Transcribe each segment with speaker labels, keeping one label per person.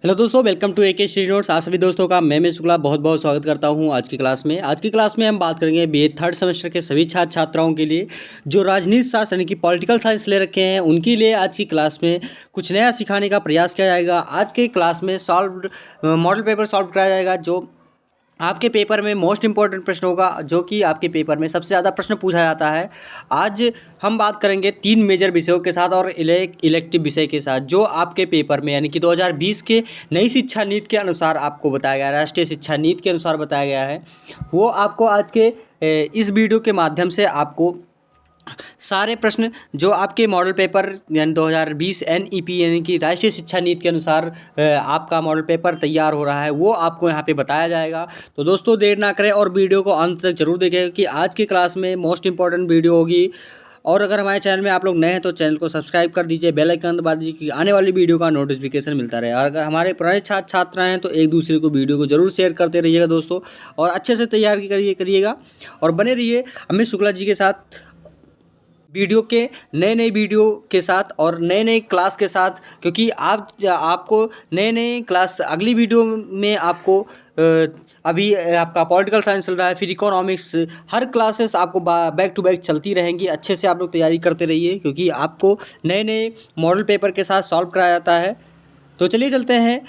Speaker 1: Hello दोस्तों, welcome to AK study notes. आप सभी दोस्तों का मैं शुक्ला बहुत बहुत स्वागत करता हूं आज की क्लास में। आज की क्लास में हम बात करेंगे बीए थर्ड सेमेस्टर के सभी छात्र छात्राओं के लिए जो राजनीति शास्त्र यानी कि पॉलिटिकल साइंस ले रखे हैं उनके लिए आज की क्लास में कुछ नया सिखाने का प्रयास किया जाएगा। आज के क्लास में मॉडल पेपर सॉल्व कराया जाएगा जो आपके पेपर में मोस्ट इंपॉर्टेंट प्रश्न होगा, जो कि आपके पेपर में सबसे ज़्यादा प्रश्न पूछा जाता है। आज हम बात करेंगे 3 मेजर विषयों के साथ और इलेक्टिव विषय के साथ जो आपके पेपर में यानी कि 2020 के नई शिक्षा नीति के अनुसार आपको बताया गया है, राष्ट्रीय शिक्षा नीति के अनुसार बताया गया है। वो आपको आज के इस वीडियो के माध्यम से आपको सारे प्रश्न जो आपके मॉडल पेपर यानी 2020 एनईपी यानी कि राष्ट्रीय शिक्षा नीति के अनुसार आपका मॉडल पेपर तैयार हो रहा है वो आपको यहाँ पे बताया जाएगा। तो दोस्तों देर ना करें और वीडियो को अंत तक जरूर देखें क्योंकि आज की क्लास में मोस्ट इंपॉर्टेंट वीडियो होगी। और अगर हमारे चैनल में आप लोग नए हैं तो चैनल को सब्सक्राइब कर दीजिए, बेल आइकन दबा दीजिए कि आने वाली वीडियो का नोटिफिकेशन मिलता रहे। और अगर हमारे पुराने छात्र छात्र हैं तो एक दूसरे को वीडियो को जरूर शेयर करते रहिएगा दोस्तों, और अच्छे से तैयार करिएगा और बने रहिए अमित शुक्ला जी के साथ वीडियो के नए वीडियो के साथ और नए क्लास के साथ, क्योंकि आपको नए क्लास अगली वीडियो में आपको अभी आपका पॉलिटिकल साइंस चल रहा है, फिर इकोनॉमिक्स, हर क्लासेस आपको बैक टू बैक चलती रहेंगी। अच्छे से आप लोग तैयारी करते रहिए क्योंकि आपको नए मॉडल पेपर के साथ सॉल्व कराया जाता है। तो चलिए चलते हैं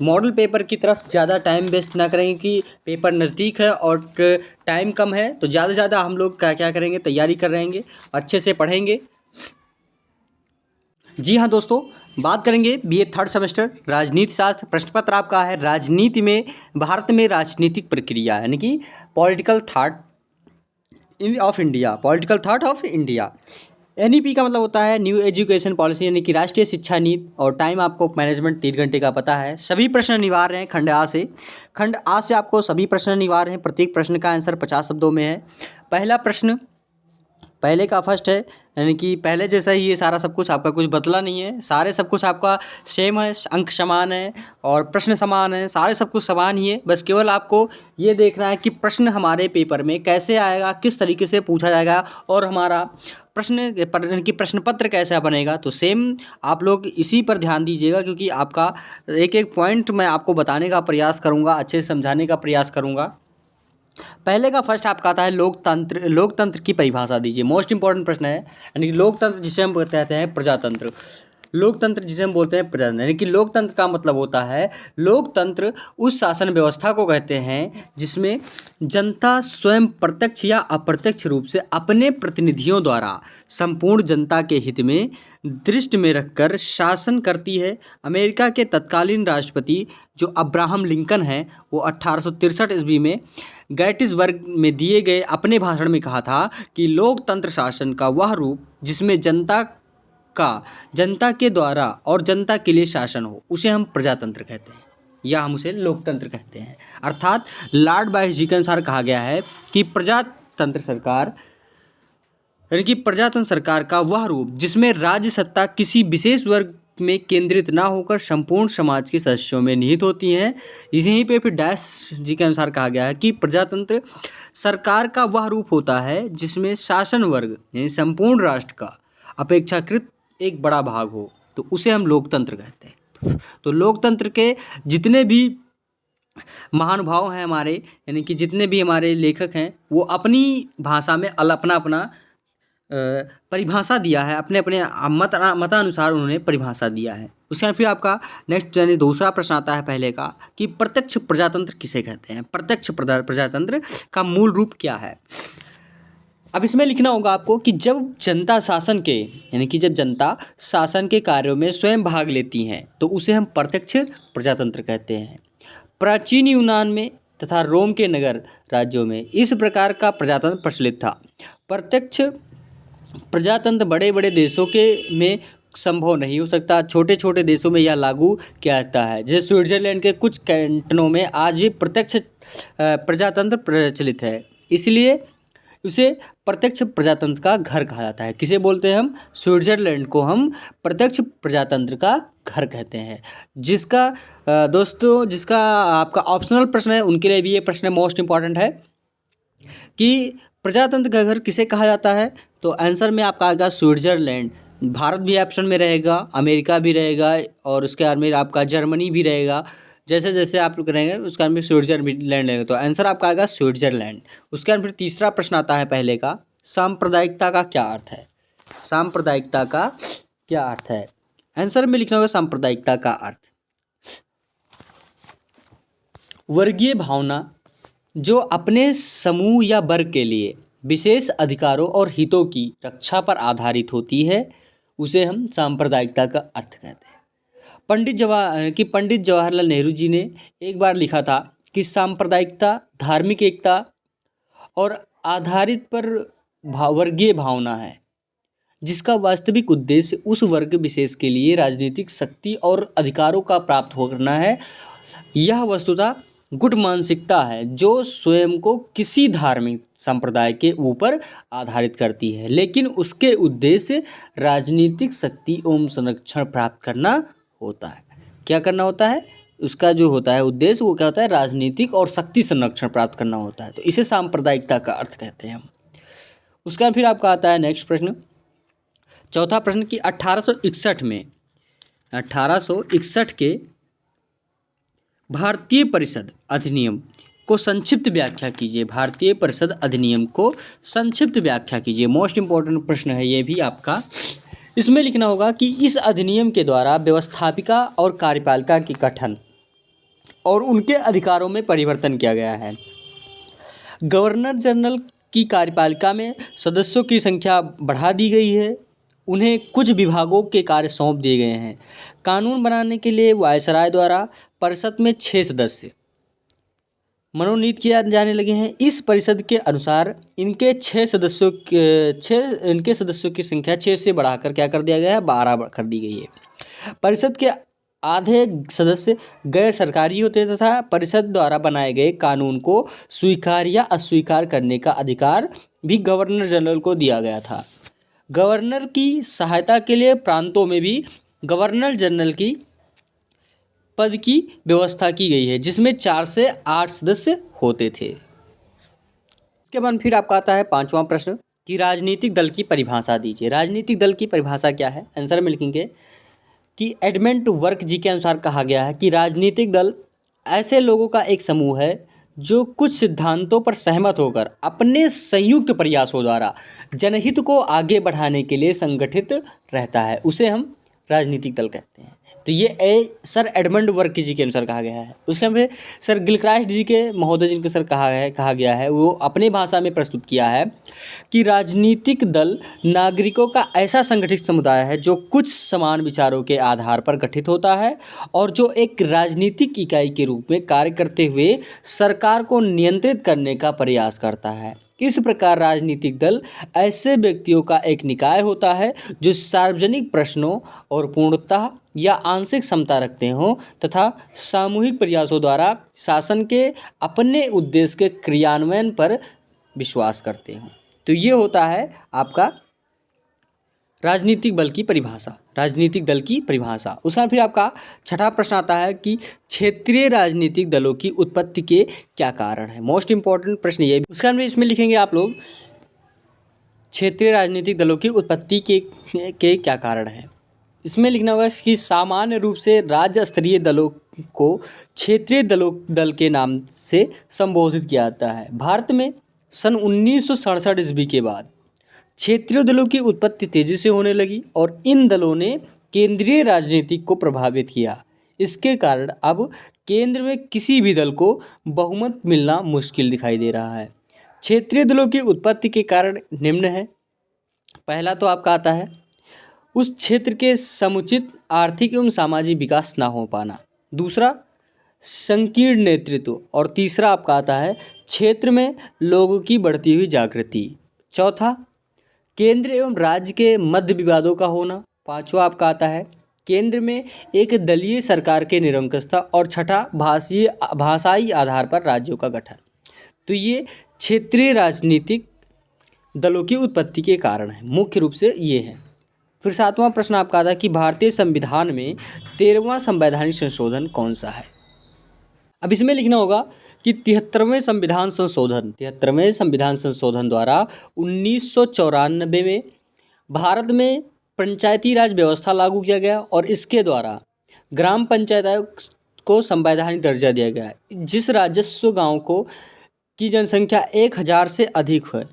Speaker 1: मॉडल पेपर की तरफ। ज़्यादा टाइम वेस्ट ना करेंगे कि पेपर नज़दीक है और टाइम कम है, तो ज़्यादा से ज़्यादा हम लोग क्या करेंगे, तैयारी कर रहेंगे, अच्छे से पढ़ेंगे। जी हाँ दोस्तों, बात करेंगे बीए थर्ड सेमेस्टर राजनीति शास्त्र। प्रश्न पत्र आपका है राजनीति में भारत में राजनीतिक प्रक्रिया यानी कि political thought of India. NEP का मतलब होता है न्यू एजुकेशन पॉलिसी यानी कि राष्ट्रीय शिक्षा नीति। और टाइम आपको मैनेजमेंट 3 घंटे का पता है। सभी प्रश्न अनिवार्य हैं खंड आ से आपको सभी प्रश्न अनिवार्य हैं। प्रत्येक प्रश्न का आंसर 50 शब्दों में है। पहला प्रश्न पहले का फर्स्ट है यानी कि पहले जैसा ही ये सारा सब कुछ आपका कुछ बदला नहीं है, सारे सब कुछ आपका सेम है, अंक समान है और प्रश्न समान है, सारे सब कुछ समान ही है। बस केवल आपको ये देखना है कि प्रश्न हमारे पेपर में कैसे आएगा, किस तरीके से पूछा जाएगा और हमारा प्रश्न पत्र कैसा बनेगा। तो सेम आप लोग इसी पर ध्यान दीजिएगा क्योंकि आपका एक पॉइंट मैं आपको बताने का प्रयास करूँगा, अच्छे से समझाने का प्रयास करूँगा। पहले का फर्स्ट आपका आता है लोकतंत्र की परिभाषा दीजिए। मोस्ट इंपॉर्टेंट प्रश्न है यानी कि लोकतंत्र जिसे हम कहते हैं प्रजातंत्र। लोकतंत्र जिसे हम बोलते हैं प्रजातंत्र यानी कि लोकतंत्र का मतलब होता है, लोकतंत्र उस शासन व्यवस्था को कहते हैं जिसमें जनता स्वयं प्रत्यक्ष या अप्रत्यक्ष रूप से अपने प्रतिनिधियों द्वारा संपूर्ण जनता के हित में दृष्टि में रखकर शासन करती है। अमेरिका के तत्कालीन राष्ट्रपति जो अब्राहम लिंकन हैं वो 1863 ईस्वी में गेटिसबर्ग में दिए गए अपने भाषण में कहा था कि लोकतंत्र शासन का वह रूप जिसमें जनता के द्वारा और जनता के लिए शासन हो उसे हम प्रजातंत्र कहते हैं या हम उसे लोकतंत्र कहते हैं। अर्थात लॉर्ड बायस जी के अनुसार कहा गया है कि प्रजातंत्र सरकार का वह रूप जिसमें राज्य सत्ता किसी विशेष वर्ग में केंद्रित ना होकर संपूर्ण समाज के सदस्यों में निहित होती हैं। यहीं पे फिर डैश जी के अनुसार कहा गया है कि प्रजातंत्र सरकार का वह रूप होता है जिसमें शासन वर्ग यानी संपूर्ण राष्ट्र का अपेक्षाकृत एक बड़ा भाग हो, तो उसे हम लोकतंत्र कहते हैं। तो लोकतंत्र के जितने भी महानुभाव हैं हमारे यानी कि जितने भी हमारे लेखक हैं वो अपनी भाषा में अपना परिभाषा दिया है, अपने अपने मतानुसार उन्होंने परिभाषा दिया है। उसके बाद फिर आपका नेक्स्ट यानी दूसरा प्रश्न आता है पहले का कि प्रत्यक्ष प्रजातंत्र किसे कहते हैं। प्रत्यक्ष प्रजातंत्र का मूल रूप क्या है। अब इसमें लिखना होगा आपको कि जब जनता शासन के कार्यों में स्वयं भाग लेती हैं तो उसे हम प्रत्यक्ष प्रजातंत्र कहते हैं। प्राचीन यूनान में तथा रोम के नगर राज्यों में इस प्रकार का प्रजातंत्र प्रचलित था। प्रत्यक्ष प्रजातंत्र बड़े बड़े देशों में संभव नहीं हो सकता, छोटे छोटे देशों में यह लागू किया जाता है। जैसे स्विट्जरलैंड के कुछ कैंटनों में आज भी प्रत्यक्ष प्रजातंत्र प्रचलित है, इसलिए उसे प्रत्यक्ष प्रजातंत्र का घर कहा जाता है। किसे बोलते हैं हम? स्विट्जरलैंड को हम प्रत्यक्ष प्रजातंत्र का घर कहते हैं। जिसका आपका ऑप्शनल प्रश्न है उनके लिए भी ये प्रश्न मोस्ट इंपॉर्टेंट है कि प्रजातंत्र का घर किसे कहा जाता है। तो आंसर में आपका आएगा स्विट्जरलैंड भारत भी ऑप्शन में रहेगा, अमेरिका भी रहेगा और उसके बाद में आपका जर्मनी भी रहेगा। जैसे जैसे आप लोग रहेंगे उसके बाद में स्विट्जरलैंड रहेगा, तो आंसर आपका आएगा स्विट्जरलैंड। उसके बाद फिर तीसरा प्रश्न आता है पहले का, सांप्रदायिकता का क्या अर्थ है? सांप्रदायिकता का क्या अर्थ है? आंसर में लिखना होगा सांप्रदायिकता का अर्थ वर्गीय भावना जो अपने समूह या वर्ग के लिए विशेष अधिकारों और हितों की रक्षा पर आधारित होती है, उसे हम सांप्रदायिकता का अर्थ कहते हैं। पंडित जवाहरलाल नेहरू जी ने एक बार लिखा था कि सांप्रदायिकता धार्मिक एकता और आधारित पर वर्गीय भावना है, जिसका वास्तविक उद्देश्य उस वर्ग विशेष के लिए राजनीतिक शक्ति और अधिकारों का प्राप्त करना है। यह वस्तुतः गुट मानसिकता है जो स्वयं को किसी धार्मिक संप्रदाय के ऊपर आधारित करती है, लेकिन उसके उद्देश्य राजनीतिक शक्ति एवं संरक्षण प्राप्त करना होता है। क्या करना होता है? उसका जो होता है उद्देश्य वो क्या होता है? राजनीतिक और शक्ति संरक्षण प्राप्त करना होता है, तो इसे सांप्रदायिकता का अर्थ कहते हैं हम। उसका फिर आपका आता है नेक्स्ट प्रश्न, चौथा प्रश्न कि 1861 के भारतीय परिषद अधिनियम को संक्षिप्त व्याख्या कीजिए। भारतीय परिषद अधिनियम को संक्षिप्त व्याख्या कीजिए। मोस्ट इंपॉर्टेंट प्रश्न है ये भी आपका। इसमें लिखना होगा कि इस अधिनियम के द्वारा व्यवस्थापिका और कार्यपालिका के गठन और उनके अधिकारों में परिवर्तन किया गया है। गवर्नर जनरल की कार्यपालिका में सदस्यों की संख्या बढ़ा दी गई है। उन्हें कुछ विभागों के कार्य सौंप दिए गए हैं। कानून बनाने के लिए वायसराय द्वारा परिषद में 6 सदस्य मनोनीत किए जाने लगे हैं। इस परिषद के अनुसार इनके सदस्यों की संख्या 6 से बढ़ाकर क्या कर दिया गया है? 12 कर दी गई है। परिषद के आधे सदस्य गैर सरकारी होते तथा परिषद द्वारा बनाए गए कानून को स्वीकार या अस्वीकार करने का अधिकार भी गवर्नर जनरल को दिया गया था। गवर्नर की सहायता के लिए प्रांतों में भी गवर्नर जनरल की पद की व्यवस्था की गई है, जिसमें 4 से 8 सदस्य होते थे। इसके बाद फिर आपका आता है पांचवा प्रश्न कि राजनीतिक दल की परिभाषा दीजिए। राजनीतिक दल की परिभाषा क्या है? आंसर में लिखेंगे कि एडमंड वर्क जी के अनुसार कहा गया है कि राजनीतिक दल ऐसे लोगों का एक समूह है जो कुछ सिद्धांतों पर सहमत होकर अपने संयुक्त प्रयासों द्वारा जनहित को आगे बढ़ाने के लिए संगठित रहता है, उसे हम राजनीतिक दल कहते हैं। तो ये सर एडमंड वर्क जी के अनुसार कहा गया है। उसके बाद सर गिलक्राइस्ट जी के महोदय जिनके सर कहा गया है, वो अपने भाषा में प्रस्तुत किया है कि राजनीतिक दल नागरिकों का ऐसा संगठित समुदाय है जो कुछ समान विचारों के आधार पर गठित होता है और जो एक राजनीतिक इकाई के रूप में कार्य करते हुए सरकार को नियंत्रित करने का प्रयास करता है। इस प्रकार राजनीतिक दल ऐसे व्यक्तियों का एक निकाय होता है जो सार्वजनिक प्रश्नों और पूर्णतः या आंशिक क्षमता रखते हों तथा सामूहिक प्रयासों द्वारा शासन के अपने उद्देश्य के क्रियान्वयन पर विश्वास करते हों। तो ये होता है आपका राजनीतिक दल की परिभाषा। राजनीतिक दल की परिभाषा। उसके बाद फिर आपका छठा प्रश्न आता है कि क्षेत्रीय राजनीतिक दलों की उत्पत्ति के क्या कारण है। मोस्ट इंपॉर्टेंट प्रश्न ये। उसके बाद इसमें लिखेंगे आप लोग क्षेत्रीय राजनीतिक दलों की उत्पत्ति के क्या कारण है। इसमें लिखना होगा कि सामान्य रूप से राज्य स्तरीय दलों को क्षेत्रीय दल के नाम से संबोधित किया जाता है। भारत में सन 1967 ईस्वी के बाद क्षेत्रीय दलों की उत्पत्ति तेजी से होने लगी और इन दलों ने केंद्रीय राजनीति को प्रभावित किया। इसके कारण अब केंद्र में किसी भी दल को बहुमत मिलना मुश्किल दिखाई दे रहा है। क्षेत्रीय दलों की उत्पत्ति के कारण निम्न है। पहला तो आपका आता है उस क्षेत्र के समुचित आर्थिक एवं सामाजिक विकास ना हो पाना। दूसरा संकीर्ण नेतृत्व। और तीसरा आपका आता है क्षेत्र में लोगों की बढ़ती हुई जागृति। चौथा केंद्र एवं राज्य के मध्य विवादों का होना। पांचवा आपका आता है केंद्र में एक दलीय सरकार के निरंकुशता। और छठा भाषाई आधार पर राज्यों का गठन। तो ये क्षेत्रीय राजनीतिक दलों की उत्पत्ति के कारण है, मुख्य रूप से ये है। फिर सातवां प्रश्न आपका आता है कि भारतीय संविधान में 13वां संवैधानिक संशोधन कौन सा है। अब इसमें लिखना होगा कि 73वें संविधान संशोधन द्वारा 1994 में भारत में पंचायती राज व्यवस्था लागू किया गया और इसके द्वारा ग्राम पंचायतों को संवैधानिक दर्जा दिया गया है। जिस राजस्व गांव को की जनसंख्या 1000 से अधिक है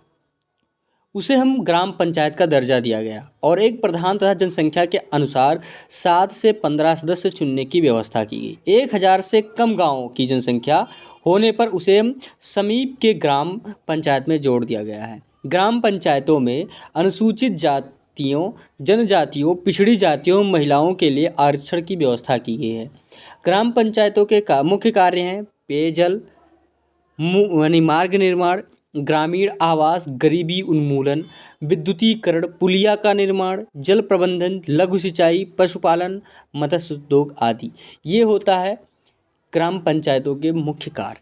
Speaker 1: उसे हम ग्राम पंचायत का दर्जा दिया गया और एक प्रधान तथा जनसंख्या के अनुसार 7 से 15 सदस्य चुनने की व्यवस्था की गई। 1000 से कम गांवों की जनसंख्या होने पर उसे समीप के ग्राम पंचायत में जोड़ दिया गया है। ग्राम पंचायतों में अनुसूचित जातियों, जनजातियों, पिछड़ी जातियों, महिलाओं के लिए आरक्षण की व्यवस्था की गई है। ग्राम पंचायतों के मुख्य कार्य हैं पेयजल, यानी मार्ग निर्माण, ग्रामीण आवास, गरीबी उन्मूलन, विद्युतीकरण, पुलिया का निर्माण, जल प्रबंधन, लघु सिंचाई, पशुपालन, मत्स्य उद्योग आदि। ये होता है ग्राम पंचायतों के मुख्य कार्य।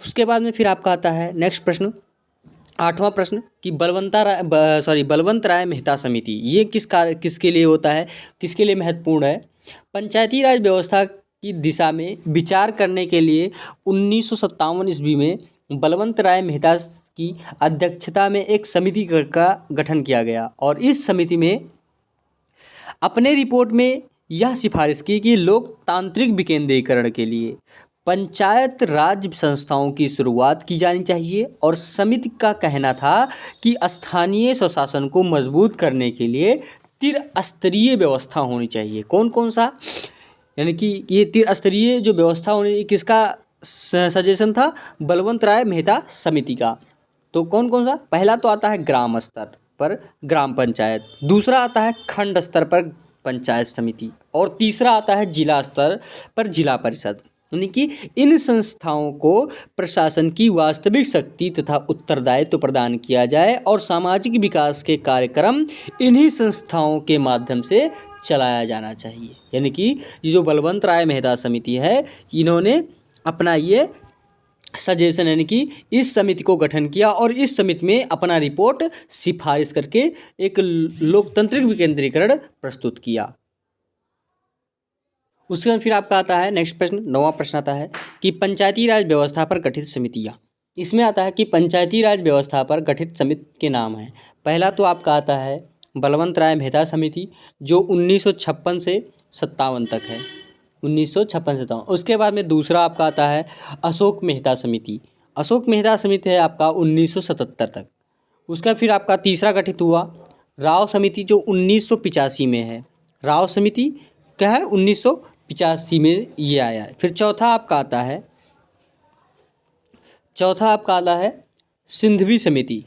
Speaker 1: उसके बाद में फिर आपका आता है नेक्स्ट प्रश्न, 8वां प्रश्न कि बलवंत राय मेहता समिति ये किसके लिए होता है, किसके लिए महत्वपूर्ण है। पंचायती राज व्यवस्था की दिशा में विचार करने के लिए 1957 ईस्वी में बलवंत राय मेहता की अध्यक्षता में एक समिति का गठन किया गया और इस समिति में अपने रिपोर्ट में यह सिफारिश की कि लोकतांत्रिक विकेंद्रीकरण के लिए पंचायत राज संस्थाओं की शुरुआत की जानी चाहिए और समिति का कहना था कि स्थानीय स्वशासन को मजबूत करने के लिए त्रिस्तरीय व्यवस्था होनी चाहिए। कौन कौन सा, यानी कि ये त्रिस्तरीय जो व्यवस्था होनी, किसका सजेशन था, बलवंत राय मेहता समिति का। तो कौन कौन सा, पहला तो आता है ग्राम स्तर पर ग्राम पंचायत, दूसरा आता है खंड स्तर पर पंचायत समिति और तीसरा आता है जिला स्तर पर जिला परिषद। यानी कि इन संस्थाओं को प्रशासन की वास्तविक शक्ति तथा उत्तरदायित्व प्रदान किया जाए और सामाजिक विकास के कार्यक्रम इन्हीं संस्थाओं के माध्यम से चलाया जाना चाहिए। यानी कि ये जो बलवंत राय मेहता समिति है, इन्होंने अपना ये सजेशन यानी कि इस समिति को गठन किया और इस समिति में अपना रिपोर्ट सिफारिश करके एक लोकतांत्रिक विकेंद्रीकरण प्रस्तुत किया। उसके बाद फिर आपका आता है नेक्स्ट प्रश्न, 9वां प्रश्न आता है कि पंचायती राज व्यवस्था पर गठित समितियाँ। इसमें आता है कि पंचायती राज व्यवस्था पर गठित समिति के नाम हैं। पहला तो आपका आता है बलवंत राय मेहता समिति जो 1956 से 57 तक है, 1956 से 57। उसके बाद में दूसरा आपका आता है अशोक मेहता समिति। अशोक मेहता समिति है आपका 1977 तक। उसका फिर आपका तीसरा गठित हुआ राव समिति जो 1985 में है। राव समिति क्या है, 1985 में ये आया है। फिर चौथा आपका आता है सिंधवी समिति।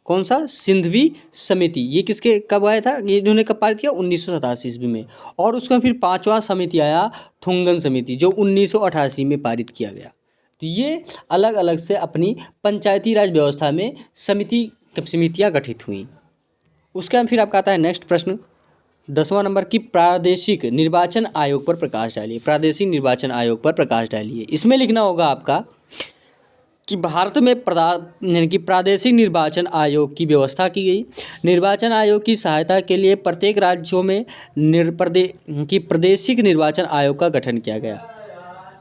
Speaker 1: कौन सा, सिंधवी समिति। ये किसके कब आया था, ये इन्होंने कब पारित किया, 1987 ईस्वी में। और उसका फिर 5वां समिति आया थुंगन समिति जो 1988 में पारित किया गया। तो ये अलग अलग से अपनी पंचायती राज व्यवस्था में समितियाँ गठित हुई। उसके बाद फिर आपका आता है नेक्स्ट प्रश्न 10वां नंबर की प्रादेशिक निर्वाचन आयोग पर प्रकाश डालिए। प्रादेशिक निर्वाचन आयोग पर प्रकाश डालिए। इसमें लिखना होगा आपका कि भारत में यानी कि प्रादेशिक निर्वाचन आयोग की व्यवस्था की गई। निर्वाचन आयोग की सहायता के लिए प्रत्येक राज्यों में प्रादेशिक निर्वाचन आयोग का गठन किया गया।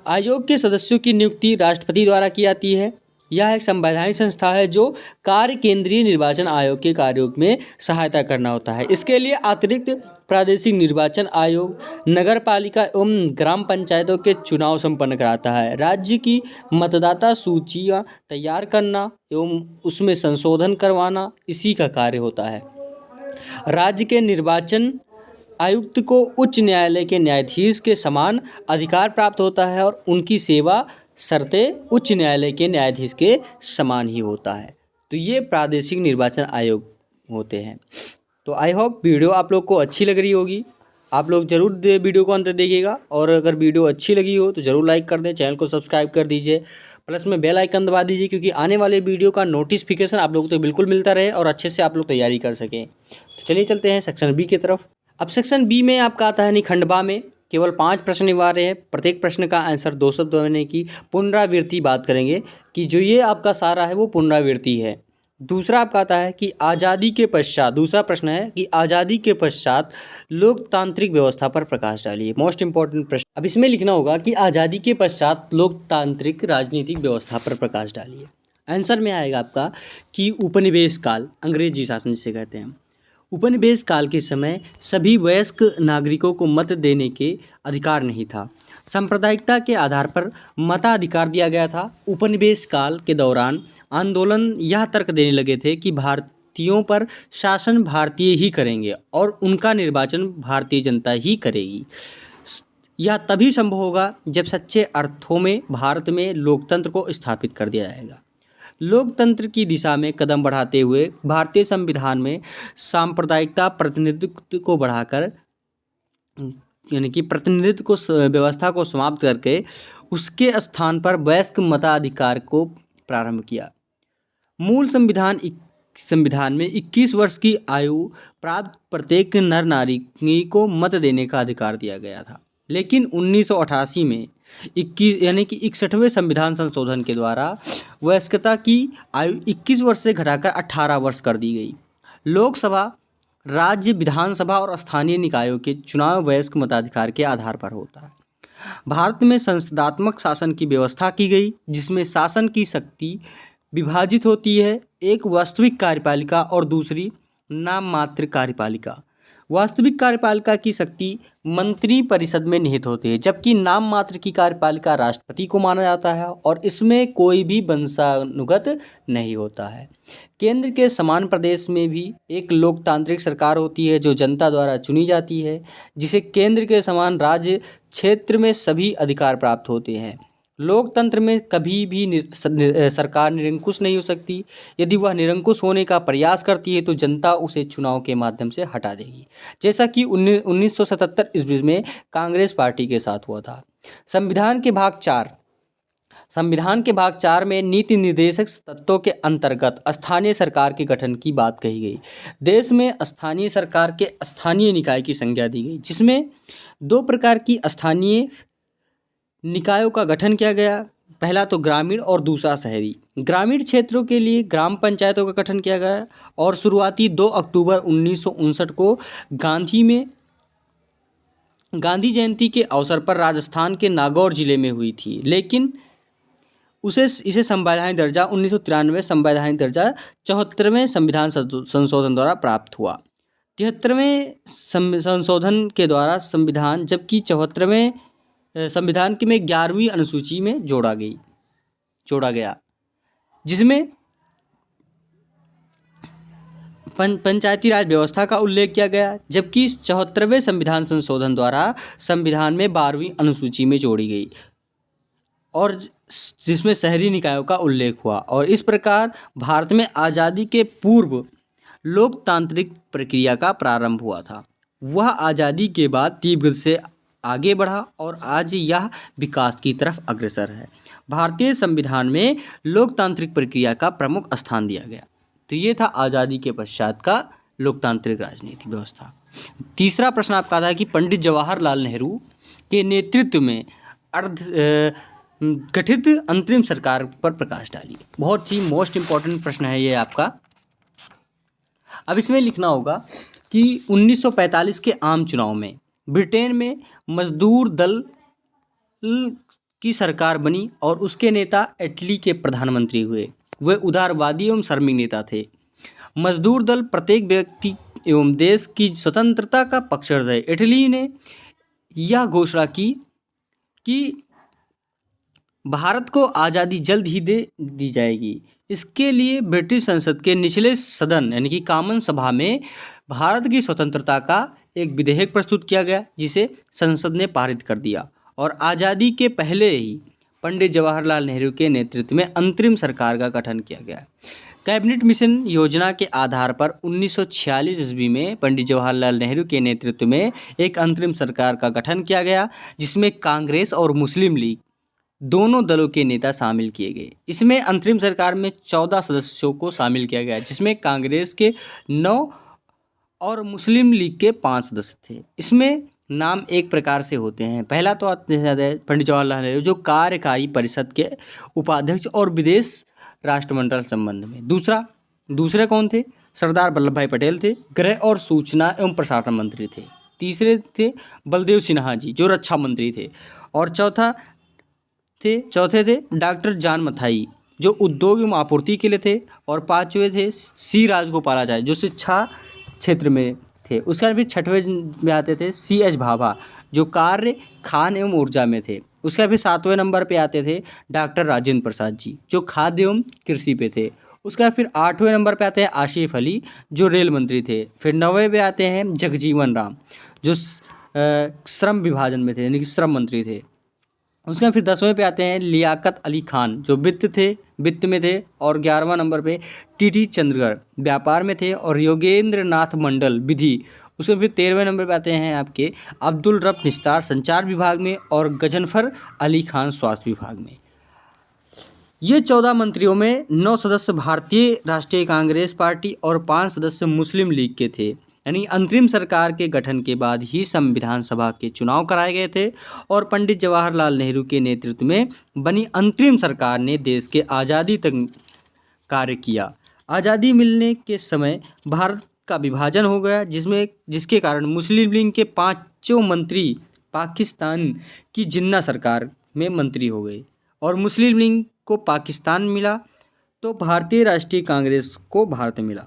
Speaker 1: आयोग के सदस्यों की नियुक्ति राष्ट्रपति द्वारा की जाती है। यह एक संवैधानिक संस्था है जो कार्य केंद्रीय निर्वाचन आयोग के कार्यों में सहायता करना होता है। इसके लिए अतिरिक्त प्रादेशिक निर्वाचन आयोग नगर पालिका एवं ग्राम पंचायतों के चुनाव संपन्न कराता है। राज्य की मतदाता सूचियाँ तैयार करना एवं उसमें संशोधन करवाना इसी का कार्य होता है। राज्य के निर्वाचन आयुक्त को उच्च न्यायालय के न्यायाधीश के समान अधिकार प्राप्त होता है और उनकी सेवा शर्तें उच्च न्यायालय के न्यायाधीश के समान ही होता है। तो ये प्रादेशिक निर्वाचन आयोग होते हैं। तो आई होप वीडियो आप लोग को अच्छी लग रही होगी। आप लोग ज़रूर वीडियो को अंत तक देखिएगा और अगर वीडियो अच्छी लगी हो तो ज़रूर लाइक कर दें, चैनल को सब्सक्राइब कर दीजिए, प्लस में बेल आइकन दबा दीजिए क्योंकि आने वाले वीडियो का नोटिफिकेशन आप लोग को तो बिल्कुल मिलता रहे और अच्छे से आप लोग तैयारी कर सकें। तो चलिए चलते हैं सेक्शन बी की तरफ। अब सेक्शन बी में आपका आता है निखंडवा में केवल 5 प्रश्न अनिवार्य है। प्रत्येक प्रश्न का आंसर 2 शब्द होने की पुनरावृत्ति बात करेंगे कि जो ये आपका सारा है वो पुनरावृत्ति है। दूसरा आपका आता है कि आज़ादी के पश्चात, दूसरा प्रश्न है कि आज़ादी के पश्चात लोकतांत्रिक व्यवस्था पर प्रकाश डालिए। मोस्ट इंपॉर्टेंट प्रश्न। अब इसमें लिखना होगा कि आज़ादी के पश्चात लोकतांत्रिक राजनीतिक व्यवस्था पर प्रकाश डालिए। आंसर में आएगा आपका कि उपनिवेश काल, अंग्रेजी शासन जिसे कहते हैं, उपनिवेश काल के समय सभी वयस्क नागरिकों को मत देने के अधिकार नहीं था। सांप्रदायिकता के आधार पर मताधिकार दिया गया था। उपनिवेश काल के दौरान आंदोलन यह तर्क देने लगे थे कि भारतीयों पर शासन भारतीय ही करेंगे और उनका निर्वाचन भारतीय जनता ही करेगी। यह तभी संभव होगा जब सच्चे अर्थों में भारत में लोकतंत्र को स्थापित कर दिया जाएगा। लोकतंत्र की दिशा में कदम बढ़ाते हुए भारतीय संविधान में सांप्रदायिकता प्रतिनिधित्व को बढ़ाकर यानी कि प्रतिनिधित्व को व्यवस्था को समाप्त करके उसके स्थान पर वयस्क मताधिकार को प्रारंभ किया। मूल संविधान में 21 वर्ष की आयु प्राप्त प्रत्येक नर नारी को मत देने का अधिकार दिया गया था, लेकिन 1988 में 61वें संविधान संशोधन के द्वारा वयस्कता की आयु 21 वर्ष से घटाकर 18 वर्ष कर दी गई। लोकसभा, राज्य विधानसभा और स्थानीय निकायों के चुनाव वयस्क मताधिकार के आधार पर होता है। भारत में संसदात्मक शासन की व्यवस्था की गई, जिसमें शासन की शक्ति विभाजित होती है, एक वास्तविक कार्यपालिका और दूसरी नाम मात्र कार्यपालिका। वास्तविक कार्यपालिका की शक्ति मंत्री परिषद में निहित होती है, जबकि नाम मात्र की कार्यपालिका राष्ट्रपति को माना जाता है और इसमें कोई भी वंशानुगत नहीं होता है। केंद्र के समान प्रदेश में भी एक लोकतांत्रिक सरकार होती है जो जनता द्वारा चुनी जाती है, जिसे केंद्र के समान राज्य क्षेत्र में सभी अधिकार प्राप्त होते हैं। लोकतंत्र में कभी भी सरकार निरंकुश नहीं हो सकती। यदि वह निरंकुश होने का प्रयास करती है तो जनता उसे चुनाव के माध्यम से हटा देगी, जैसा कि 1977 ईस्वी में कांग्रेस पार्टी के साथ हुआ था। संविधान के भाग 4 में नीति निर्देशक तत्वों के अंतर्गत स्थानीय सरकार के गठन की बात कही गई। देश में स्थानीय सरकार के स्थानीय निकाय की संज्ञा दी गई, जिसमें 2 प्रकार की स्थानीय निकायों का गठन किया गया। पहला तो ग्रामीण और दूसरा शहरी। ग्रामीण क्षेत्रों के लिए ग्राम पंचायतों का गठन किया गया और शुरुआती 2 अक्टूबर 1959 को गांधी जयंती के अवसर पर राजस्थान के नागौर जिले में हुई थी, लेकिन इसे संवैधानिक दर्जा 1993 संवैधानिक दर्जा 74वें संविधान संशोधन द्वारा प्राप्त हुआ। 73वें संशोधन के द्वारा संविधान, जबकि 74वें संविधान के में 11वीं अनुसूची में जोड़ा गया, जिसमें पंचायती राज व्यवस्था का उल्लेख किया गया, जबकि 74वें संविधान संशोधन द्वारा संविधान में 12वीं अनुसूची में जोड़ी गई और जिसमें शहरी निकायों का उल्लेख हुआ। और इस प्रकार भारत में आज़ादी के पूर्व लोकतांत्रिक प्रक्रिया का प्रारंभ हुआ था। वह आज़ादी के बाद तीव्र गति से आगे बढ़ा और आज यह विकास की तरफ अग्रसर है। भारतीय संविधान में लोकतांत्रिक प्रक्रिया का प्रमुख स्थान दिया गया। तो ये था आज़ादी के पश्चात का लोकतांत्रिक राजनीतिक व्यवस्था। तीसरा प्रश्न आपका था कि पंडित जवाहरलाल नेहरू के नेतृत्व में गठित अंतरिम सरकार पर प्रकाश डालिए। बहुत ही मोस्ट इम्पॉर्टेंट प्रश्न है ये आपका। अब इसमें लिखना होगा कि 1945 के आम चुनाव में ब्रिटेन में मजदूर दल की सरकार बनी और उसके नेता इटली के प्रधानमंत्री हुए। वे उदारवादी एवं श्रमिक नेता थे। मजदूर दल प्रत्येक व्यक्ति एवं देश की स्वतंत्रता का पक्षधर थे। इटली ने यह घोषणा की कि भारत को आज़ादी जल्द ही दे दी जाएगी। इसके लिए ब्रिटिश संसद के निचले सदन यानी कि कॉमन सभा में भारत की स्वतंत्रता का एक विधेयक प्रस्तुत किया गया, जिसे संसद ने पारित कर दिया और आज़ादी के पहले ही पंडित जवाहरलाल नेहरू के नेतृत्व में अंतरिम सरकार का गठन किया गया। कैबिनेट मिशन योजना के आधार पर 1946 ईस्वी में पंडित जवाहरलाल नेहरू के नेतृत्व में एक अंतरिम सरकार का गठन किया गया, जिसमें कांग्रेस और मुस्लिम लीग दोनों दलों के नेता शामिल किए गए। इसमें अंतरिम सरकार में 14 सदस्यों को शामिल किया गया, जिसमें कांग्रेस के 9 और मुस्लिम लीग के 5 सदस्य थे। इसमें नाम एक प्रकार से होते हैं। पहला तो पंडित जवाहरलाल नेहरू, जो कार्यकारी परिषद के उपाध्यक्ष और विदेश राष्ट्रमंडल संबंध में। दूसरे कौन थे? सरदार वल्लभ भाई पटेल थे, गृह और सूचना एवं प्रसारण मंत्री थे। तीसरे थे बलदेव सिन्हा जी, जो रक्षा मंत्री थे। और चौथे थे डॉक्टर जॉन मथाई, जो उद्योग एवं आपूर्ति के लिए थे। और 5वें थे सी राजगोपालाचारी, जो शिक्षा क्षेत्र में थे। उसके बाद फिर छठवें में आते थे C.H. भाभा, जो कार्य, खान एवं ऊर्जा में थे। उसके बाद फिर 7वें नंबर पे आते थे डॉक्टर राजेंद्र प्रसाद जी, जो खाद्य एवं कृषि पे थे। उसके बाद फिर 8वें नंबर पे आते हैं आसिफ अली, जो रेल मंत्री थे। फिर 9वें पे आते हैं जगजीवन राम, जो श्रम विभाजन में थे, यानी कि श्रम मंत्री थे। उसके बाद फिर 10वें पे आते हैं लियाकत अली खान, जो वित्त में थे। और 11वां नंबर पे टी चंद्रगढ़, व्यापार में थे। और योगेंद्र नाथ मंडल, विधि। उसके फिर 13वें नंबर पे आते हैं आपके अब्दुल रब निस्तार, संचार विभाग में। और गजनफर अली खान, स्वास्थ्य विभाग में। ये 14 मंत्रियों में 9 सदस्य भारतीय राष्ट्रीय कांग्रेस पार्टी और 5 सदस्य मुस्लिम लीग के थे। यानी अंतरिम सरकार के गठन के बाद ही संविधान सभा के चुनाव कराए गए थे और पंडित जवाहरलाल नेहरू के नेतृत्व में बनी अंतरिम सरकार ने देश के आज़ादी तक कार्य किया। आज़ादी मिलने के समय भारत का विभाजन हो गया, जिसके कारण मुस्लिम लीग के 5 मंत्री पाकिस्तान की जिन्ना सरकार में मंत्री हो गए और मुस्लिम लीग को पाकिस्तान मिला तो भारतीय राष्ट्रीय कांग्रेस को भारत मिला।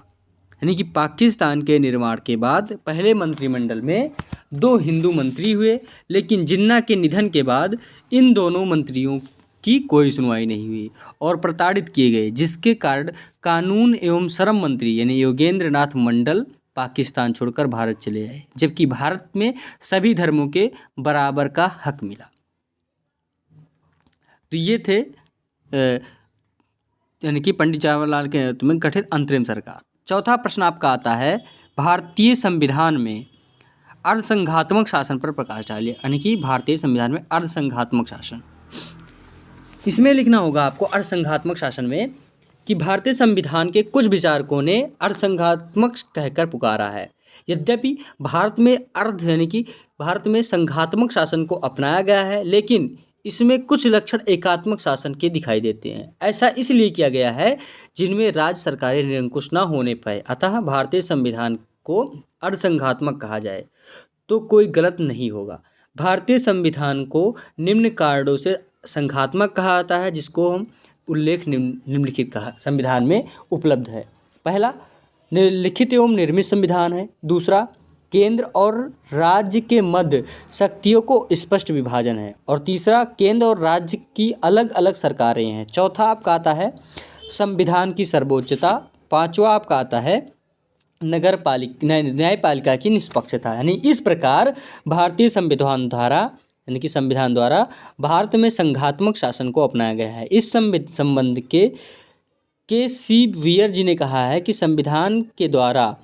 Speaker 1: यानी कि पाकिस्तान के निर्माण के बाद पहले मंत्रिमंडल में 2 हिंदू मंत्री हुए, लेकिन जिन्ना के निधन के बाद इन दोनों मंत्रियों की कोई सुनवाई नहीं हुई और प्रताड़ित किए गए, जिसके कारण कानून एवं श्रम मंत्री यानी योगेंद्र नाथ मंडल पाकिस्तान छोड़कर भारत चले आए, जबकि भारत में सभी धर्मों के बराबर का हक मिला। तो ये थे यानी कि पंडित जवाहरलाल के नेतृत्व में गठित अंतरिम सरकार। चौथा प्रश्न आपका आता है, भारतीय संविधान में अर्धसंघात्मक शासन पर प्रकाश डालिए। यानी कि भारतीय संविधान में अर्धसंघात्मक शासन, इसमें लिखना होगा आपको अर्धसंघात्मक शासन में कि भारतीय संविधान के कुछ विचारकों ने अर्धसंघात्मक कहकर पुकारा है। यद्यपि भारत में यानी कि भारत में संघात्मक शासन को अपनाया गया है, लेकिन इसमें कुछ लक्षण एकात्मक शासन के दिखाई देते हैं। ऐसा इसलिए किया गया है जिनमें राज्य सरकारें निरंकुश न होने पाए। अतः भारतीय संविधान को अर्धसंघात्मक कहा जाए तो कोई गलत नहीं होगा। भारतीय संविधान को निम्न कारणों से संघात्मक कहा जाता है, जिसको हम उल्लेख निम्नलिखित कहा संविधान में उपलब्ध है। पहला, लिखित एवं निर्मित संविधान है। दूसरा, केंद्र और राज्य के मध्य शक्तियों को स्पष्ट विभाजन है। और तीसरा, केंद्र और राज्य की अलग अलग सरकारें हैं। चौथा आपका आता है संविधान की सर्वोच्चता। पांचवा आपका आता है न्यायपालिका की निष्पक्षता। यानी इस प्रकार भारतीय संविधान द्वारा भारत में संघात्मक शासन को अपनाया गया है। इस संबंध के सी वियर जी ने कहा है कि संविधान के द्वारा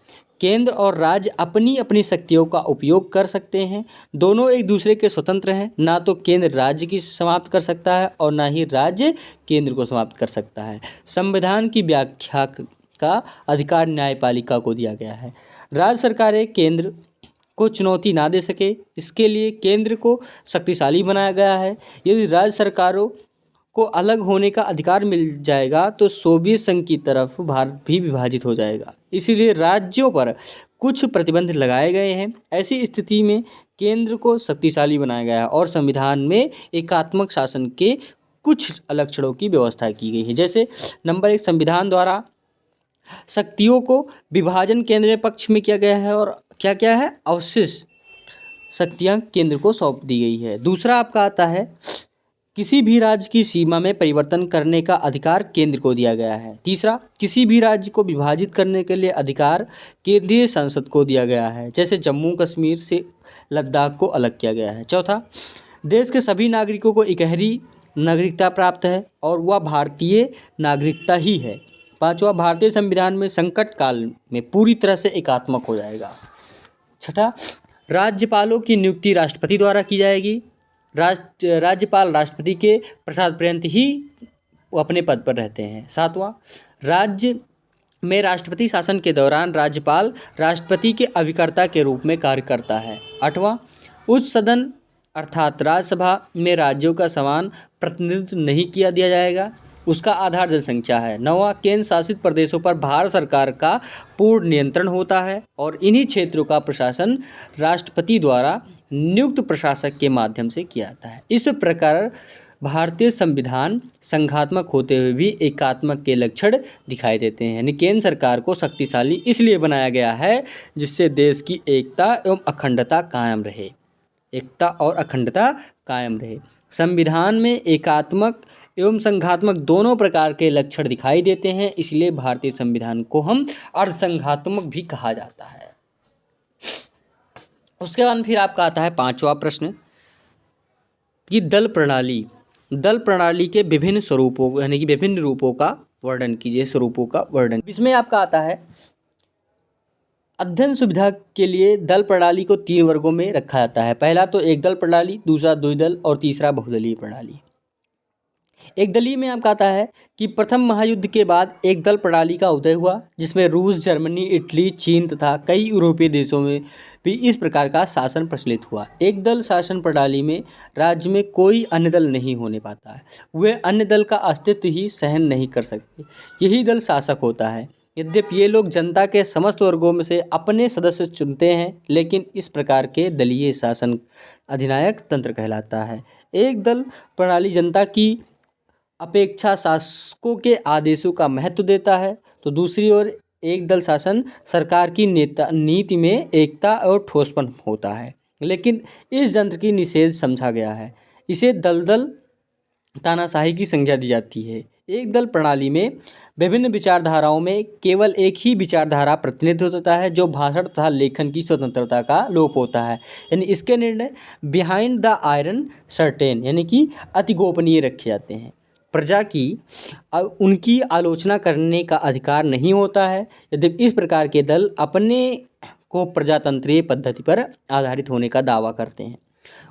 Speaker 1: केंद्र और राज्य अपनी अपनी शक्तियों का उपयोग कर सकते हैं। दोनों एक दूसरे के स्वतंत्र हैं। ना तो केंद्र राज्य की समाप्त कर सकता है और ना ही राज्य केंद्र को समाप्त कर सकता है। संविधान की व्याख्या का अधिकार न्यायपालिका को दिया गया है। राज्य सरकारें केंद्र को चुनौती ना दे सके, इसके लिए केंद्र को शक्तिशाली बनाया गया है। यदि राज्य सरकारों को अलग होने का अधिकार मिल जाएगा तो सोवियत संघ की तरफ भारत भी विभाजित हो जाएगा। इसीलिए राज्यों पर कुछ प्रतिबंध लगाए गए हैं। ऐसी स्थिति में केंद्र को शक्तिशाली बनाया गया है और संविधान में एकात्मक शासन के कुछ लक्षणों की व्यवस्था की गई है। जैसे नंबर 1, संविधान द्वारा शक्तियों को विभाजन केंद्र पक्ष में किया गया है और क्या क्या है, अवशिष्ट शक्तियां केंद्र को सौंप दी गई है। दूसरा आपका आता है किसी भी राज्य की सीमा में परिवर्तन करने का अधिकार केंद्र को दिया गया है। तीसरा, किसी भी राज्य को विभाजित करने के लिए अधिकार केंद्रीय संसद को दिया गया है। जैसे जम्मू कश्मीर से लद्दाख को अलग किया गया है। चौथा, देश के सभी नागरिकों को इकहरी नागरिकता प्राप्त है और वह भारतीय नागरिकता ही है। पांचवा, भारतीय संविधान में संकट काल में पूरी तरह से एकात्मक हो जाएगा। छठा, राज्यपालों की नियुक्ति राष्ट्रपति द्वारा की जाएगी। राज्यपाल राष्ट्रपति के प्रसाद पर्यंत ही वो अपने पद पर रहते हैं। सातवां, राज्य में राष्ट्रपति शासन के दौरान राज्यपाल राष्ट्रपति के अभिकर्ता के रूप में कार्य करता है। आठवां, उच्च सदन अर्थात राज्यसभा में राज्यों का समान प्रतिनिधित्व नहीं किया दिया जाएगा, उसका आधार जनसंख्या है। नौवां, केंद्र शासित प्रदेशों पर भारत सरकार का पूर्ण नियंत्रण होता है और इन्हीं क्षेत्रों का प्रशासन राष्ट्रपति द्वारा नियुक्त प्रशासक के माध्यम से किया जाता है। इस प्रकार भारतीय संविधान संघात्मक होते हुए भी एकात्मक के लक्षण दिखाई देते हैं। यानी केंद्र सरकार को शक्तिशाली इसलिए बनाया गया है जिससे देश की एकता एवं अखंडता कायम रहे। एकता और अखंडता कायम रहे। संविधान में एकात्मक एवं संघात्मक दोनों प्रकार के लक्षण दिखाई देते हैं, इसलिए भारतीय संविधान को हम अर्धसंघात्मक भी कहा जाता है। उसके बाद फिर आपका आता है 5वां प्रश्न कि दल प्रणाली के विभिन्न स्वरूपों यानी कि विभिन्न रूपों का वर्णन कीजिए। स्वरूपों का वर्णन, इसमें आपका आता है अध्ययन सुविधा के लिए दल प्रणाली को 3 वर्गों में रखा जाता है। पहला तो एक दल प्रणाली, दूसरा द्विदल और तीसरा बहुदलीय प्रणाली। एक दलीय में आपका आता है कि प्रथम महायुद्ध के बाद एक दल प्रणाली का उदय हुआ, जिसमें रूस, जर्मनी, इटली, चीन तथा कई यूरोपीय देशों में भी इस प्रकार का शासन प्रचलित हुआ। एक दल शासन प्रणाली में राज्य में कोई अन्य दल नहीं होने पाता है, वे अन्य दल का अस्तित्व ही सहन नहीं कर सकते, यही दल शासक होता है। यद्यपि ये लोग जनता के समस्त वर्गों में से अपने सदस्य चुनते हैं, लेकिन इस प्रकार के दलीय शासन अधिनायक तंत्र कहलाता है। एक दल प्रणाली जनता की अपेक्षा शासकों के आदेशों का महत्व देता है, तो दूसरी ओर एक दल शासन सरकार की नीति में एकता और ठोसपन होता है। लेकिन इस यंत्र की निषेध समझा गया है, इसे दलदल तानाशाही की संज्ञा दी जाती है। एक दल प्रणाली में विभिन्न विचारधाराओं में केवल एक ही विचारधारा प्रतिनिधित्व होता है, जो भाषण तथा लेखन की स्वतंत्रता का लोप होता है। यानी इसके निर्णय बिहाइंड द आयरन सर्टेन यानी कि अति गोपनीय रखे जाते हैं। प्रजा की उनकी आलोचना करने का अधिकार नहीं होता है। यद्यपि इस प्रकार के दल अपने को प्रजातंत्रीय पद्धति पर आधारित होने का दावा करते हैं।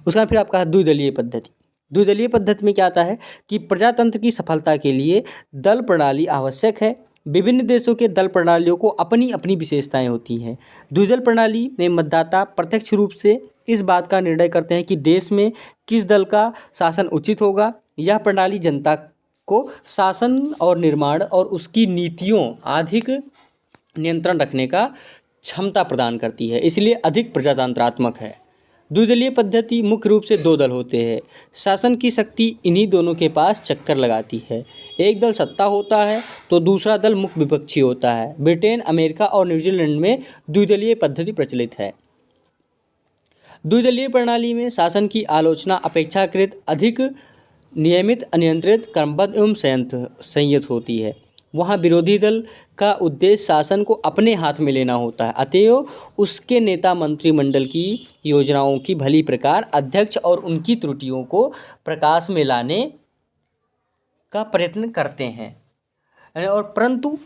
Speaker 1: उसका फिर आपका द्विदलीय पद्धति। द्विदलीय पद्धति में क्या आता है कि प्रजातंत्र की सफलता के लिए दल प्रणाली आवश्यक है। विभिन्न देशों के दल प्रणालियों को अपनी अपनी विशेषताएं होती हैं। द्विदल प्रणाली में मतदाता प्रत्यक्ष रूप से इस बात का निर्णय करते हैं कि देश में किस दल का शासन उचित होगा। यह प्रणाली जनता को शासन और निर्माण और उसकी नीतियों अधिक नियंत्रण रखने का क्षमता प्रदान करती है, इसलिए अधिक प्रजातंत्रात्मक है। द्विदलीय पद्धति मुख्य रूप से 2 दल होते हैं। शासन की शक्ति इन्हीं दोनों के पास चक्कर लगाती है। एक दल सत्ता होता है तो दूसरा दल मुख्य विपक्षी होता है। ब्रिटेन, अमेरिका और न्यूजीलैंड में द्विदलीय पद्धति प्रचलित है। द्विदलीय प्रणाली में शासन की आलोचना अपेक्षाकृत अधिक नियमित, अनियंत्रित, क्रमबद्ध एवं संयत होती है। वहाँ विरोधी दल का उद्देश्य शासन को अपने हाथ में लेना होता है, अतएव उसके नेता मंत्रिमंडल की योजनाओं की भली प्रकार अध्यक्ष और उनकी त्रुटियों को प्रकाश में लाने का प्रयत्न करते हैं। और परंतु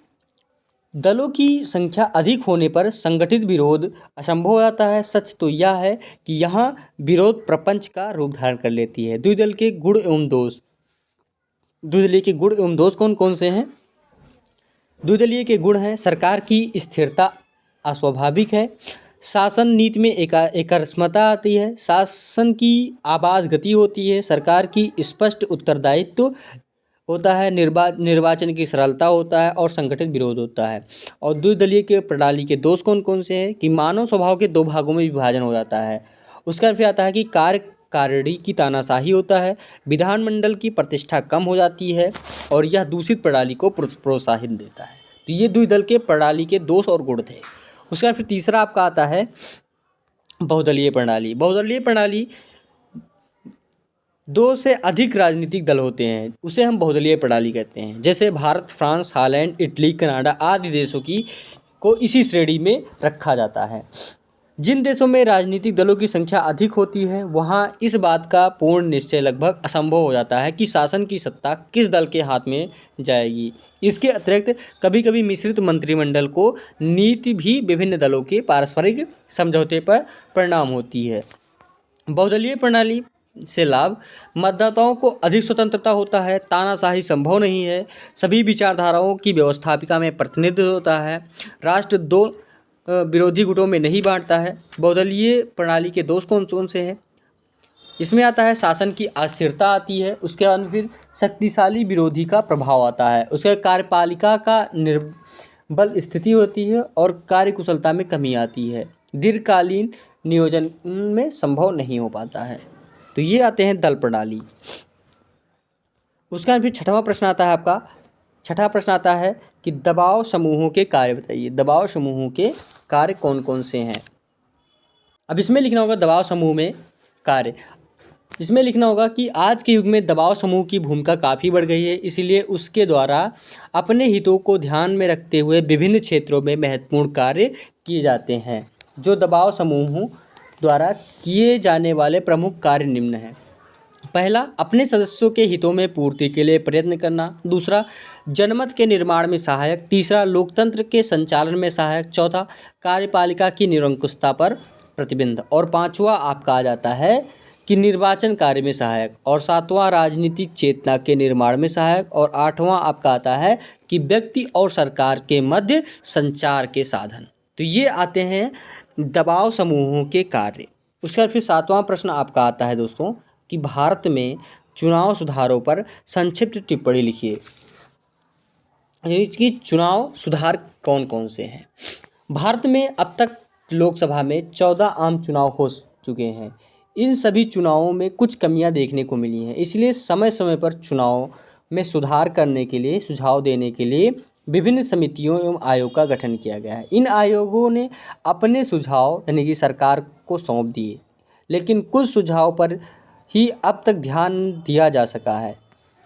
Speaker 1: दलों की संख्या अधिक होने पर संगठित विरोध असंभव हो जाता है। सच तो यह है कि यहाँ विरोध प्रपंच का रूप धारण कर लेती है। द्विदल के गुण एवं दोष। द्विदलीय के गुण एवं दोष कौन कौन से हैं? द्विदलीय के गुण हैं सरकार की स्थिरता अस्वाभाविक है, शासन नीति में एकरसमता आती है, शासन की आबाद गति होती है, सरकार की स्पष्ट उत्तरदायित्व होता है, निर्वाचन की सरलता होता है और संगठित विरोध होता है। और द्विदलीय के प्रणाली के दोष कौन कौन से हैं कि मानव स्वभाव के 2 भागों में विभाजन हो जाता है। उसका फिर आता है कि कार्यकारिणी की तानाशाही होता है, विधानमंडल की प्रतिष्ठा कम हो जाती है और यह दूषित प्रणाली को प्रोत्साहन देता है। तो ये द्विदल के प्रणाली के दोष और गुण थे। उसका फिर तीसरा आपका आता है बहुदलीय प्रणाली। बहुदलीय प्रणाली 2 से अधिक राजनीतिक दल होते हैं, उसे हम बहुदलीय प्रणाली कहते हैं। जैसे Bharat, France, Holland, Italy, Canada आदि देशों को इसी श्रेणी में रखा जाता है। जिन देशों में राजनीतिक दलों की संख्या अधिक होती है वहाँ इस बात का पूर्ण निश्चय लगभग असंभव हो जाता है कि शासन की सत्ता किस दल के हाथ में जाएगी। इसके अतिरिक्त कभी कभी मिश्रित मंत्रिमंडल को नीति भी विभिन्न दलों के पारस्परिक समझौते पर परिणाम होती है। बहुदलीय प्रणाली से लाभ मतदाताओं को अधिक स्वतंत्रता होता है, तानाशाही संभव नहीं है, सभी विचारधाराओं की व्यवस्थापिका में प्रतिनिधित्व होता है, राष्ट्र 2 विरोधी गुटों में नहीं बांटता है। बहुदलीय प्रणाली के दोष कौन कौन से हैं? इसमें आता है शासन की अस्थिरता आती है, उसके बाद फिर शक्तिशाली विरोधी का प्रभाव आता है, उसके कार्यपालिका का निर्बल स्थिति होती है और कार्यकुशलता में कमी आती है, दीर्घकालीन नियोजन में संभव नहीं हो पाता है। तो ये आते हैं दल प्रणाली। उसका फिर छठवां प्रश्न आता है आपका, छठा प्रश्न आता है कि दबाव समूहों के कार्य बताइए। दबाव समूहों के कार्य कौन कौन से हैं। अब इसमें लिखना होगा दबाव समूह में कार्य। इसमें लिखना होगा कि आज के युग में दबाव समूह की भूमिका काफ़ी बढ़ गई है, इसलिए उसके द्वारा अपने हितों को ध्यान में रखते हुए विभिन्न क्षेत्रों में महत्वपूर्ण कार्य किए जाते हैं। जो दबाव समूहों द्वारा किए जाने वाले प्रमुख कार्य निम्न हैं। पहला, अपने सदस्यों के हितों में पूर्ति के लिए प्रयत्न करना। दूसरा, जनमत के निर्माण में सहायक। तीसरा, लोकतंत्र के संचालन में सहायक। चौथा, कार्यपालिका की निरंकुशता पर प्रतिबंध। और पांचवा आपका आ जाता है कि निर्वाचन कार्य में सहायक। और सातवां, राजनीतिक चेतना के निर्माण में सहायक। और आठवां आपका आता है कि व्यक्ति और सरकार के मध्य संचार के साधन। तो ये आते हैं दबाव समूहों के कार्य। उसके बाद फिर सातवां प्रश्न आपका आता है दोस्तों कि भारत में चुनाव सुधारों पर संक्षिप्त टिप्पणी लिखिए। यानी कि चुनाव सुधार कौन कौन से हैं। भारत में अब तक लोकसभा में 14 आम चुनाव हो चुके हैं। इन सभी चुनावों में कुछ कमियां देखने को मिली हैं, इसलिए समय समय पर चुनाव में सुधार करने के लिए सुझाव देने के लिए विभिन्न समितियों एवं आयोग का गठन किया गया है। इन आयोगों ने अपने सुझाव यानी कि सरकार को सौंप दिए, लेकिन कुछ सुझाव पर ही अब तक ध्यान दिया जा सका है।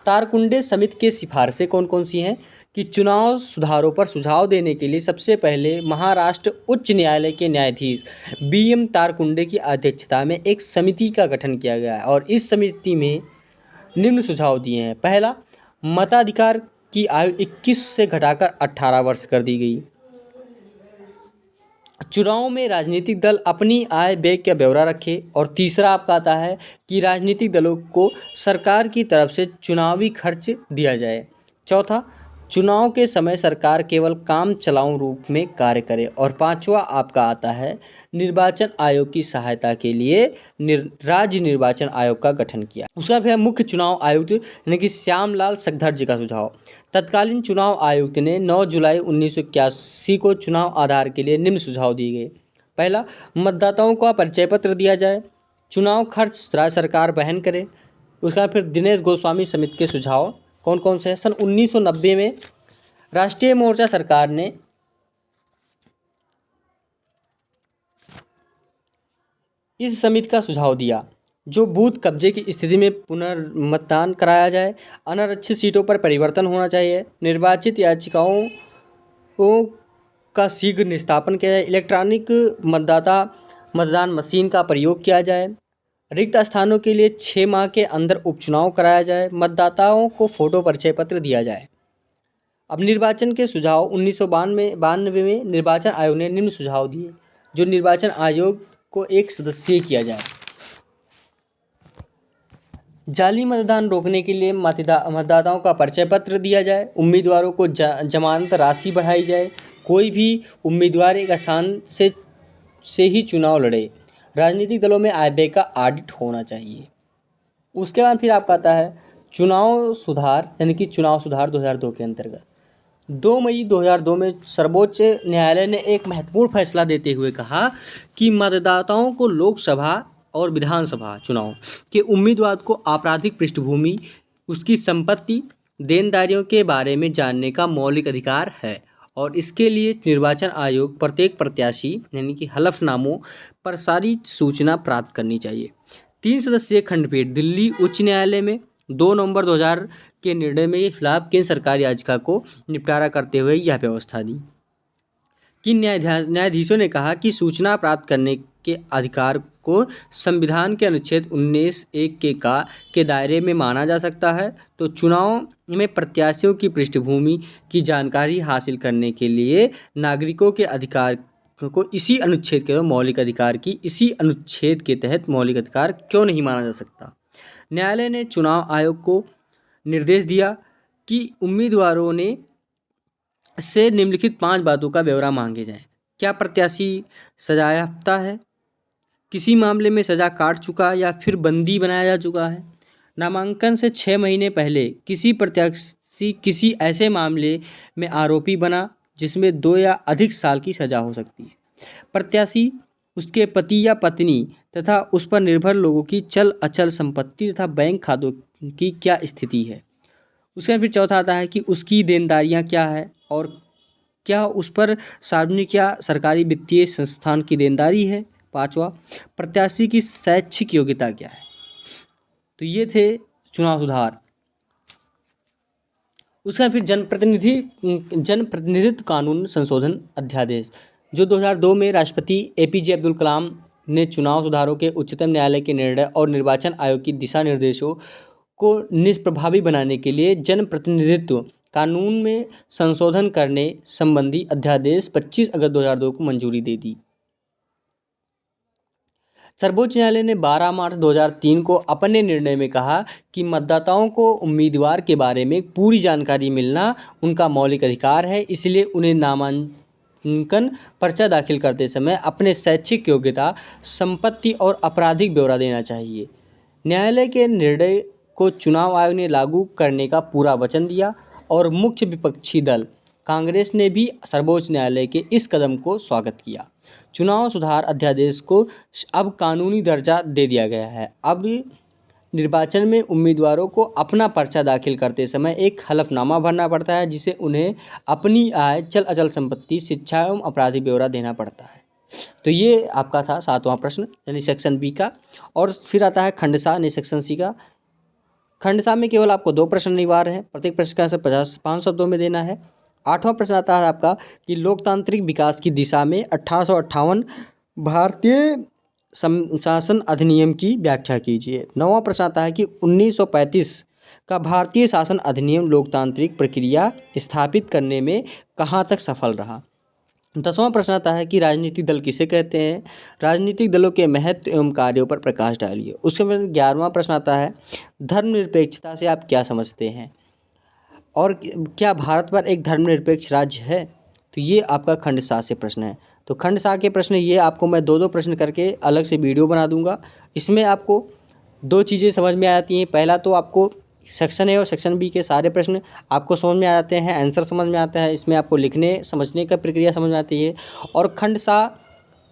Speaker 1: तारकुंडे समिति की सिफारिशें कौन कौन सी हैं कि चुनाव सुधारों पर सुझाव देने के लिए सबसे पहले महाराष्ट्र उच्च न्यायालय के न्यायाधीश BM तारकुंडे की अध्यक्षता में एक समिति का गठन किया गया है और इस समिति में निम्न सुझाव दिए हैं। पहला, मताधिकार की आयु 21 से घटाकर 18 वर्ष कर दी गई। चुनाव में राजनीतिक दल अपनी आय व्यय का ब्यौरा रखे। और तीसरा आपका आता है कि राजनीतिक दलों को सरकार की तरफ से चुनावी खर्च दिया जाए। चौथा, चुनाव के समय सरकार केवल काम चलाऊ रूप में कार्य करे। और पांचवा आपका आता है निर्वाचन आयोग की सहायता के लिए राज्य निर्वाचन आयोग का गठन किया। उसका फिर मुख्य चुनाव आयुक्त यानी कि श्यामलाल सकधर जी का सुझाव। तत्कालीन चुनाव आयुक्त ने 9 जुलाई 1981 को चुनाव आधार के लिए निम्न सुझाव दिए गए। पहला, मतदाताओं का परिचय पत्र दिया जाए। चुनाव खर्च राज्य सरकार वहन करे। उसका फिर दिनेश गोस्वामी समिति के सुझाव कौन कौन से हैं। सन 1990 में राष्ट्रीय मोर्चा सरकार ने इस समिति का सुझाव दिया जो बूथ कब्जे की स्थिति में पुनर्मतदान कराया जाए, अनारक्षित सीटों पर परिवर्तन होना चाहिए, निर्वाचित याचिकाओं का शीघ्र निस्तापन किया जाए, इलेक्ट्रॉनिक मतदान मशीन का प्रयोग किया जाए, रिक्त स्थानों के लिए 6 माह के अंदर उपचुनाव कराया जाए, मतदाताओं को फोटो परिचय पत्र दिया जाए। अब निर्वाचन के सुझाव 1992 में निर्वाचन आयोग ने निम्न सुझाव दिए जो निर्वाचन आयोग को एक सदस्यीय किया जाए। जाली मतदान रोकने के लिए मतदाताओं का परिचय पत्र दिया जाए, उम्मीदवारों को जमानत राशि बढ़ाई जाए, कोई भी उम्मीदवार एक स्थान से ही चुनाव लड़े, राजनीतिक दलों में आय व्यय का ऑडिट होना चाहिए। उसके बाद फिर आपका आता है चुनाव सुधार यानी कि चुनाव सुधार 2002 के अंतर्गत 2 मई 2002 में सर्वोच्च न्यायालय ने एक महत्वपूर्ण फैसला देते हुए कहा कि मतदाताओं को लोकसभा और विधानसभा चुनाव के उम्मीदवार को आपराधिक पृष्ठभूमि, उसकी संपत्ति, देनदारियों के बारे में जानने का मौलिक अधिकार है और इसके लिए निर्वाचन आयोग प्रत्येक प्रत्याशी यानी कि हलफनामों पर सारी सूचना प्राप्त करनी चाहिए। 3 सदस्यीय खंडपीठ दिल्ली उच्च न्यायालय में 2 नवंबर 2000 के निर्णय में के खिलाफ केंद्र सरकार याचिका को निपटारा करते हुए यह व्यवस्था दी कि न्यायाधीशों ने कहा कि सूचना प्राप्त करने के अधिकार को संविधान के अनुच्छेद 19(1) के दायरे में माना जा सकता है, तो चुनाव में प्रत्याशियों की पृष्ठभूमि की जानकारी हासिल करने के लिए नागरिकों के अधिकार को इसी अनुच्छेद के मौलिक अधिकार की इसी अनुच्छेद के तहत मौलिक अधिकार क्यों नहीं माना जा सकता। न्यायालय ने चुनाव आयोग को निर्देश दिया कि उम्मीदवारों ने से निम्नलिखित 5 बातों का ब्यौरा मांगे जाएं। क्या प्रत्याशी सजायाफ्ता है, किसी मामले में सजा काट चुका या फिर बंदी बनाया जा चुका है, नामांकन से 6 महीने पहले किसी प्रत्याशी किसी ऐसे मामले में आरोपी बना जिसमें 2 या अधिक साल की सजा हो सकती है, प्रत्याशी, उसके पति या पत्नी तथा उस पर निर्भर लोगों की चल अचल संपत्ति तथा बैंक खातों की क्या स्थिति है, उसके बाद फिर चौथा आता है कि उसकी देनदारियाँ क्या है और क्या उस पर सार्वजनिक या सरकारी वित्तीय संस्थान की देनदारी है। पाँचवा, प्रत्याशी की शैक्षिक योग्यता क्या है। तो ये थे चुनाव सुधार। उसका फिर जनप्रतिनिधित्व कानून संशोधन अध्यादेश जो 2002 में राष्ट्रपति APJ अब्दुल कलाम ने चुनाव सुधारों के उच्चतम न्यायालय के निर्णय और निर्वाचन आयोग की दिशा निर्देशों को निष्प्रभावी बनाने के लिए जनप्रतिनिधित्व कानून में संशोधन करने संबंधी अध्यादेश 25 अगस्त 2002 को मंजूरी दे दी। सर्वोच्च न्यायालय ने 12 मार्च 2003 को अपने निर्णय में कहा कि मतदाताओं को उम्मीदवार के बारे में पूरी जानकारी मिलना उनका मौलिक अधिकार है, इसलिए उन्हें नामांकन पर्चा दाखिल करते समय अपने शैक्षिक योग्यता, संपत्ति और आपराधिक ब्यौरा देना चाहिए। न्यायालय के निर्णय को चुनाव आयोग ने लागू करने का पूरा वचन दिया और मुख्य विपक्षी दल कांग्रेस ने भी सर्वोच्च न्यायालय के इस कदम को स्वागत किया। चुनाव सुधार अध्यादेश को अब कानूनी दर्जा दे दिया गया है। अब निर्वाचन में उम्मीदवारों को अपना पर्चा दाखिल करते समय एक हलफनामा भरना पड़ता है, जिसे उन्हें अपनी आय, चल अचल संपत्ति, शिक्षा एवं आपराधिक ब्यौरा देना पड़ता है। तो ये आपका था 7वां प्रश्न यानी सेक्शन बी का। और फिर आता है खंड सा यानी सेक्शन सी का। खंड सा में केवल आपको 2 प्रश्न अनिवार्य हैं, प्रत्येक प्रश्न का आंसर 5 शब्दों में देना है। 8वां प्रश्न आता है आपका कि लोकतांत्रिक विकास की दिशा में 1858 भारतीय शासन अधिनियम की व्याख्या कीजिए। 9वां प्रश्न आता है कि 1935 का भारतीय शासन अधिनियम लोकतांत्रिक प्रक्रिया स्थापित करने में कहाँ तक सफल रहा। 10वां प्रश्न आता है कि राजनीतिक दल किसे कहते हैं। राजनीतिक दलों के महत्व एवं कार्यों पर प्रकाश डालिए। उसके बाद 11वां प्रश्न आता है धर्मनिरपेक्षता से आप क्या समझते हैं और क्या भारत पर एक धर्मनिरपेक्ष राज्य है। तो ये आपका खंड सा से प्रश्न है। तो खंड सा के प्रश्न ये आपको मैं 2-2 प्रश्न करके अलग से वीडियो बना दूंगा। इसमें आपको 2 चीज़ें समझ में आ जाती हैं। पहला तो आपको सेक्शन ए और सेक्शन बी के सारे प्रश्न आपको समझ में आ जाते हैं, आंसर समझ में आता है, इसमें आपको लिखने समझने का प्रक्रिया समझ में आती है। और खंड सा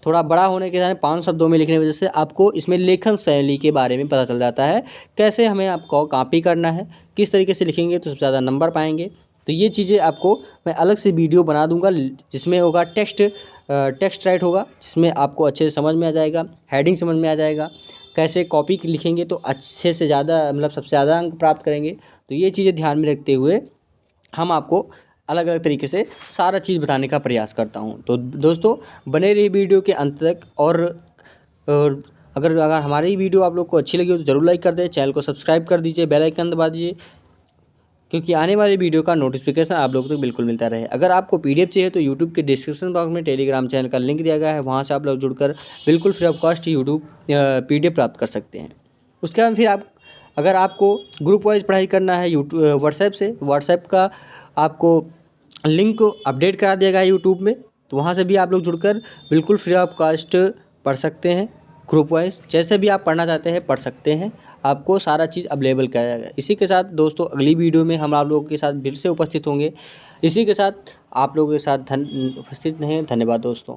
Speaker 1: थोड़ा बड़ा होने के कारण 5 शब्दों में लिखने की वजह से आपको इसमें लेखन शैली के बारे में पता चल जाता है, कैसे हमें आपको कॉपी करना है, किस तरीके से लिखेंगे तो सबसे ज़्यादा नंबर पाएंगे। तो ये चीज़ें आपको मैं अलग से वीडियो बना दूंगा, जिसमें होगा टेक्स्ट राइट होगा, जिसमें आपको अच्छे से समझ में आ जाएगा, हेडिंग समझ में आ जाएगा, कैसे कॉपी लिखेंगे तो अच्छे से ज़्यादा मतलब सबसे ज़्यादा अंक प्राप्त करेंगे। तो ये चीज़ें ध्यान में रखते हुए हम आपको अलग अलग तरीके से सारा चीज़ बताने का प्रयास करता हूँ। तो दोस्तों बने रहिए वीडियो के अंत तक। और अगर हमारी वीडियो आप लोग को अच्छी लगी हो तो ज़रूर लाइक कर दें, चैनल को सब्सक्राइब कर दीजिए, बेल आइकन दबा दीजिए, क्योंकि आने वाली वीडियो का नोटिफिकेशन आप लोगों तक बिल्कुल मिलता रहे। अगर आपको PDF चाहिए तो यूट्यूब के डिस्क्रिप्शन बॉक्स में टेलीग्राम चैनल का लिंक दिया गया है, वहाँ से आप लोग जुड़कर बिल्कुल फ्री ऑफ कॉस्ट PDF प्राप्त कर सकते हैं। उसके बाद फिर अगर आपको ग्रुप वाइज पढ़ाई करना है व्हाट्सएप का आपको लिंक अपडेट करा दिया गया है यूट्यूब में, तो वहाँ से भी आप लोग जुड़कर बिल्कुल फ्री ऑफ कॉस्ट पढ़ सकते हैं। ग्रुप वाइज जैसे भी आप पढ़ना चाहते हैं पढ़ सकते हैं, आपको सारा चीज़ अवेलेबल कराया जाएगा। इसी के साथ दोस्तों अगली वीडियो में हम आप लोगों के साथ फिर से उपस्थित होंगे। इसी के साथ आप लोगों के साथ उपस्थित हैं। धन्यवाद दोस्तों।